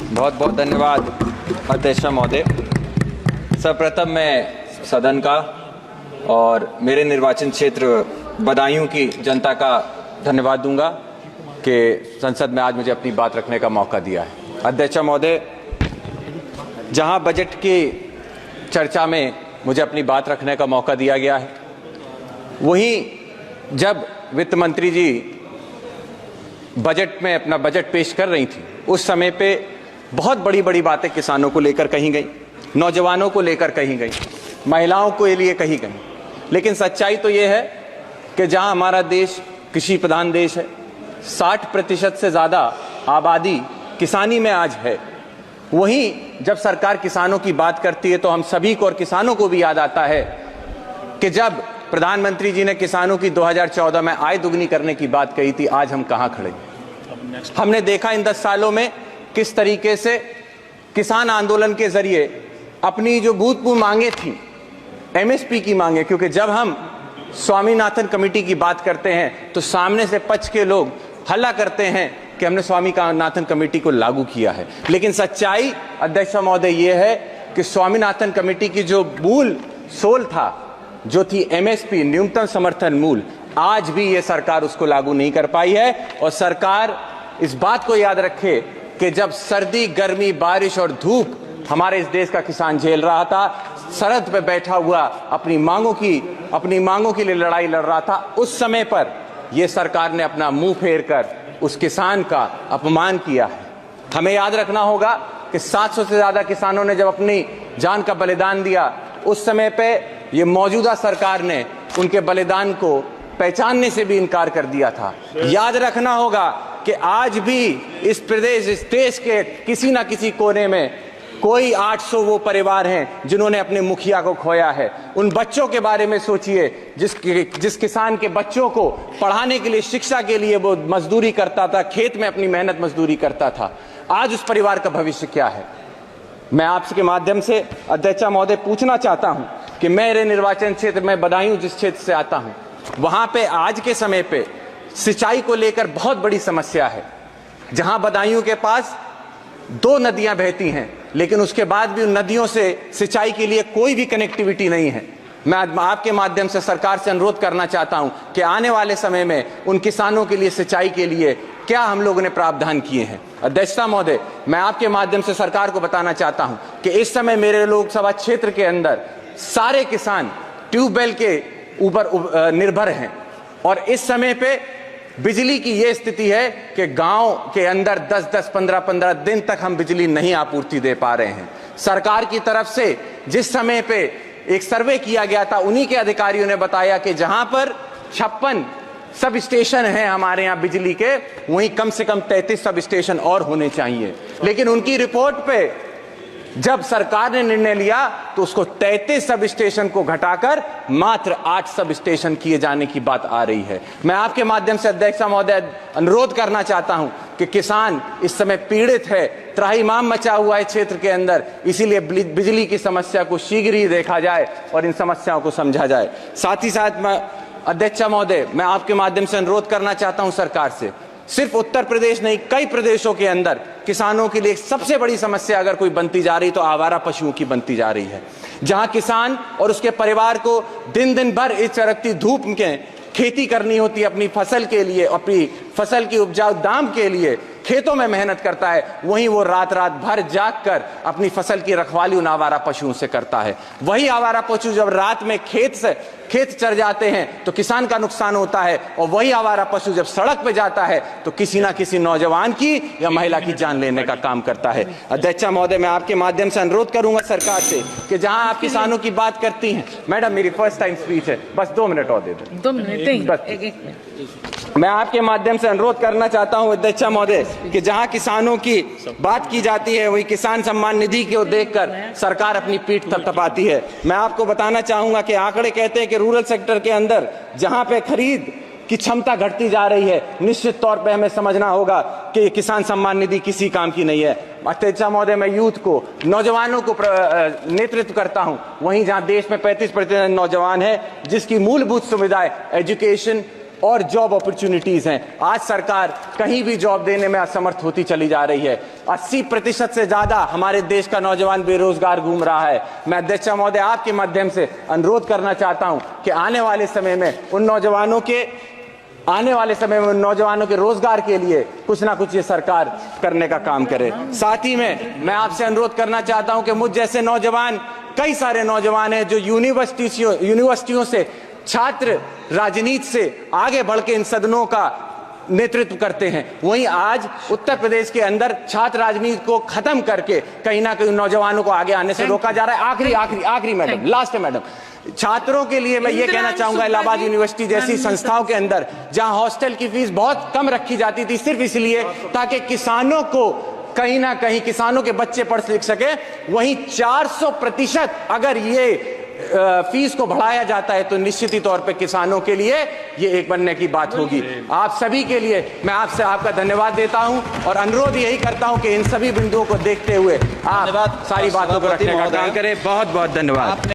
बहुत बहुत धन्यवाद अध्यक्ष महोदय। सर्वप्रथम मैं सदन का और मेरे निर्वाचन क्षेत्र बदायूं की जनता का धन्यवाद दूंगा कि संसद में आज मुझे अपनी बात रखने का मौका दिया है। अध्यक्ष महोदय, जहां बजट की चर्चा में मुझे अपनी बात रखने का मौका दिया गया है, वहीं जब वित्त मंत्री जी बजट में अपना बजट पेश कर रही थी, उस समय पे बहुत बड़ी बड़ी बातें किसानों को लेकर कही गई, नौजवानों को लेकर कही गई, महिलाओं के लिए कही गई। लेकिन सच्चाई तो ये है कि जहां हमारा देश कृषि प्रधान देश है, 60% से ज़्यादा आबादी किसानी में आज है, वहीं जब सरकार किसानों की बात करती है तो हम सभी को और किसानों को भी याद आता है कि जब प्रधानमंत्री जी ने किसानों की 2014 में आय दुगनी करने की बात कही थी, आज हम कहां खड़े हैं। हमने देखा इन 10 सालों में किस तरीके से किसान आंदोलन के जरिए अपनी जो भूतपूर्व मांगे थी, एमएसपी की मांगे, क्योंकि जब हम स्वामीनाथन कमेटी की बात करते हैं तो सामने से पक्ष के लोग हल्ला करते हैं कि हमने स्वामीनाथन कमेटी को लागू किया है। लेकिन सच्चाई अध्यक्ष महोदय ये है कि स्वामीनाथन कमेटी की जो मूल सोल था, जो थी एमएसपी, न्यूनतम समर्थन मूल्य, आज भी ये सरकार उसको लागू नहीं कर पाई है। और सरकार इस बात को याद रखे कि जब सर्दी, गर्मी, बारिश और धूप हमारे इस देश का किसान झेल रहा था, सरहद पे बैठा हुआ अपनी मांगों के लिए लड़ाई लड़ रहा था, उस समय पर यह सरकार ने अपना मुंह फेर कर उस किसान का अपमान किया है। हमें याद रखना होगा कि 700 से ज्यादा किसानों ने जब अपनी जान का बलिदान दिया, उस समय पे ये मौजूदा सरकार ने उनके बलिदान को पहचानने से भी इनकार कर दिया था। याद रखना होगा कि आज भी इस देश के किसी ना किसी कोने में कोई 800 वो परिवार हैं जिन्होंने अपने मुखिया को खोया है। उन बच्चों के बारे में सोचिए जिस किसान के बच्चों को पढ़ाने के लिए, शिक्षा के लिए वो मजदूरी करता था, खेत में अपनी मेहनत मजदूरी करता था। आज उस परिवार का भविष्य क्या है। मैं आपके माध्यम से अध्यक्ष महोदय पूछना चाहता हूं कि मेरे निर्वाचन क्षेत्र में बदायूं जिस क्षेत्र से आता हूं, वहां पे आज के समय पे सिंचाई को लेकर बहुत बड़ी समस्या है। जहां बदायूं के पास 2 नदियां बहती हैं, लेकिन उसके बाद भी उन नदियों से सिंचाई के लिए कोई भी कनेक्टिविटी नहीं है। मैं आपके माध्यम से सरकार से अनुरोध करना चाहता हूं कि आने वाले समय में उन किसानों के लिए सिंचाई के लिए क्या हम लोगों ने प्रावधान किए हैं। अध्यक्षता महोदय, मैं आपके माध्यम से सरकार को बताना चाहता हूं कि इस समय मेरे लोकसभा क्षेत्र के अंदर सारे किसान ट्यूबवेल के ऊपर निर्भर हैं, और इस समय पे बिजली की यह स्थिति है कि गांव के अंदर 10-10, 15-15 दिन तक हम बिजली नहीं आपूर्ति दे पा रहे हैं। सरकार की तरफ से जिस समय पे एक सर्वे किया गया था, उन्हीं के अधिकारियों ने बताया कि जहां पर 56 सब स्टेशन हैं हमारे यहाँ बिजली के, वहीं कम से कम 33 सब स्टेशन और होने चाहिए। लेकिन उनकी रिपोर्ट पे जब सरकार ने निर्णय लिया तो उसको 33 सब स्टेशन को घटाकर मात्र 8 सब स्टेशन किए जाने की बात आ रही है। मैं आपके माध्यम से अध्यक्ष महोदय अनुरोध करना चाहता हूं कि किसान इस समय पीड़ित है, त्राहिमाम मचा हुआ है क्षेत्र के अंदर, इसीलिए बिजली की समस्या को शीघ्र ही देखा जाए और इन समस्याओं को समझा जाए। साथ ही साथ मैं अध्यक्ष महोदय, मैं आपके माध्यम से अनुरोध करना चाहता हूं सरकार से, सिर्फ उत्तर प्रदेश नहीं, कई प्रदेशों के अंदर किसानों के लिए सबसे बड़ी समस्या अगर कोई बनती जा रही तो आवारा पशुओं की बनती जा रही है। जहां किसान और उसके परिवार को दिन दिन भर इस चरकती धूप में खेती करनी होती है अपनी फसल के लिए, अपनी फसल की उपजाऊ दाम के लिए खेतों में मेहनत करता है, वहीं वो रात रात भर जाग कर अपनी फसल की रखवाली उन आवारा पशुओं से करता है। वही आवारा पशु जब रात में खेत चर जाते हैं तो किसान का नुकसान होता है, और वही आवारा पशु जब सड़क पे जाता है तो किसी ना किसी नौजवान की या महिला की जान लेने का काम करता है। अध्यक्ष महोदय, मैं आपके माध्यम से अनुरोध करूंगा सरकार से कि जहां आप किसानों की बात करती हैं, मैडम मेरी फर्स्ट टाइम स्पीच है, बस 2 मिनट और दे दें। 2 मिनट बस मैं आपके माध्यम से अनुरोध करना चाहता हूं अध्यक्ष महोदय कि जहां किसानों की बात की जाती है, वही किसान सम्मान निधि को देखकर सरकार अपनी पीठ थपथपाती है। मैं आपको बताना चाहूंगा कि आंकड़े कहते हैं कि रूरल सेक्टर के अंदर जहां पे खरीद की क्षमता घटती जा रही है, निश्चित तौर पे हमें समझना होगा कि किसान सम्मान निधि किसी काम की नहीं है। अध्यक्ष महोदय, मैं यूथ को, नौजवानों को नेतृत्व करता हूं, वहीं जहां देश में 35% नौजवान है जिसकी मूलभूत सुविधाएं एजुकेशन, और जॉब अपॉर्चुनिटीज हैं। आज सरकार कहीं भी जॉब देने में असमर्थ होती चली जा रही है। 80% से ज्यादा हमारे देश का नौजवान बेरोजगार घूम रहा है। मैं अध्यक्ष महोदय आपके माध्यम से अनुरोध करना चाहता हूं कि आने वाले समय में उन नौजवानों के रोजगार के लिए कुछ ना कुछ ये सरकार करने का काम करे। साथ ही में मैं आपसे अनुरोध करना चाहता हूं कि मुझ जैसे नौजवान, कई सारे नौजवान हैं जो यूनिवर्सिटियों से छात्र राजनीति से आगे बढ़ के इन सदनों का नेतृत्व करते हैं। वहीं आज उत्तर प्रदेश के अंदर छात्र राजनीति को खत्म करके कहीं ना कहीं नौजवानों को आगे आने से रोका जा रहा है। आखिरी मैडम, लास्ट है मैडम, छात्रों के लिए मैं ये कहना चाहूंगा, इलाहाबाद यूनिवर्सिटी जैसी संस्थाओं के अंदर जहां हॉस्टल की फीस बहुत कम रखी जाती थी सिर्फ इसलिए ताकि किसानों को कहीं ना कहीं किसानों के बच्चे पढ़ लिख सके, वहीं 400% अगर ये फीस को बढ़ाया जाता है तो निश्चित ही तौर पे किसानों के लिए ये एक बनने की बात होगी। आप सभी के लिए मैं आपका धन्यवाद देता हूं और अनुरोध यही करता हूं कि इन सभी बिंदुओं को देखते हुए आप सारी बातों को रखने का काम करें। बहुत बहुत धन्यवाद।